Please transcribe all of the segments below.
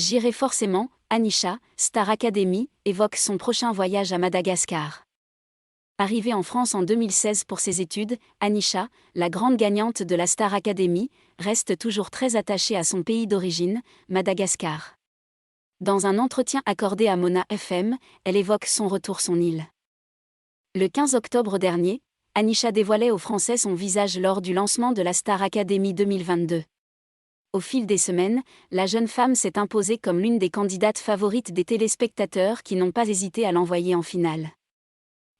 J'irai forcément, Anisha, Star Academy, évoque son prochain voyage à Madagascar. Arrivée en France en 2016 pour ses études, Anisha, la grande gagnante de la Star Academy, reste toujours très attachée à son pays d'origine, Madagascar. Dans un entretien accordé à Mona FM, elle évoque son retour son île. Le 15 octobre dernier, Anisha dévoilait aux Français son visage lors du lancement de la Star Academy 2022. Au fil des semaines, la jeune femme s'est imposée comme l'une des candidates favorites des téléspectateurs qui n'ont pas hésité à l'envoyer en finale.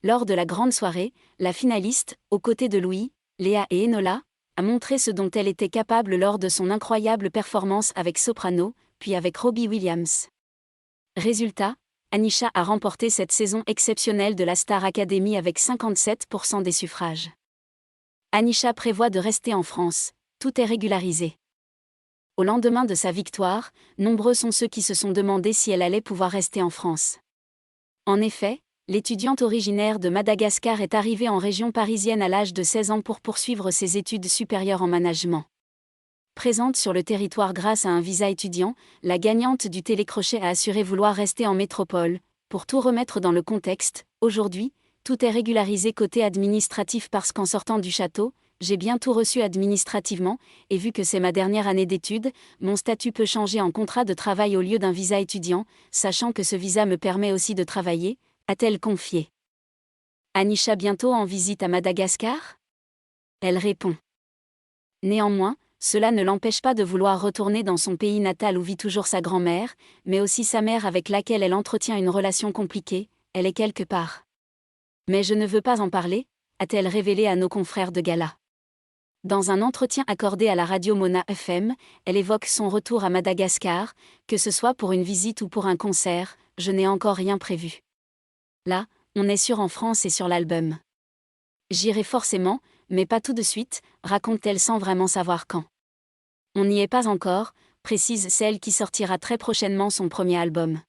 Lors de la grande soirée, la finaliste, aux côtés de Louis, Léa et Enola, a montré ce dont elle était capable lors de son incroyable performance avec Soprano, puis avec Robbie Williams. Résultat, Anisha a remporté cette saison exceptionnelle de la Star Academy avec 57% des suffrages. Anisha prévoit de rester en France, tout est régularisé. Au lendemain de sa victoire, nombreux sont ceux qui se sont demandé si elle allait pouvoir rester en France. En effet, l'étudiante originaire de Madagascar est arrivée en région parisienne à l'âge de 16 ans pour poursuivre ses études supérieures en management. Présente sur le territoire grâce à un visa étudiant, la gagnante du télécrochet a assuré vouloir rester en métropole. Pour tout remettre dans le contexte, aujourd'hui, tout est régularisé côté administratif parce qu'en sortant du château, j'ai bien tout reçu administrativement, et vu que c'est ma dernière année d'études, mon statut peut changer en contrat de travail au lieu d'un visa étudiant, sachant que ce visa me permet aussi de travailler, a-t-elle confié. Anisha bientôt en visite à Madagascar ? Elle répond. Néanmoins, cela ne l'empêche pas de vouloir retourner dans son pays natal où vit toujours sa grand-mère, mais aussi sa mère avec laquelle elle entretient une relation compliquée, elle est quelque part. Mais je ne veux pas en parler, a-t-elle révélé à nos confrères de gala. Dans un entretien accordé à la radio Mona FM, elle évoque son retour à Madagascar, que ce soit pour une visite ou pour un concert, je n'ai encore rien prévu. Là, on est sûr en France et sur l'album. J'irai forcément, mais pas tout de suite, raconte-t-elle sans vraiment savoir quand. On n'y est pas encore, précise celle qui sortira très prochainement son premier album.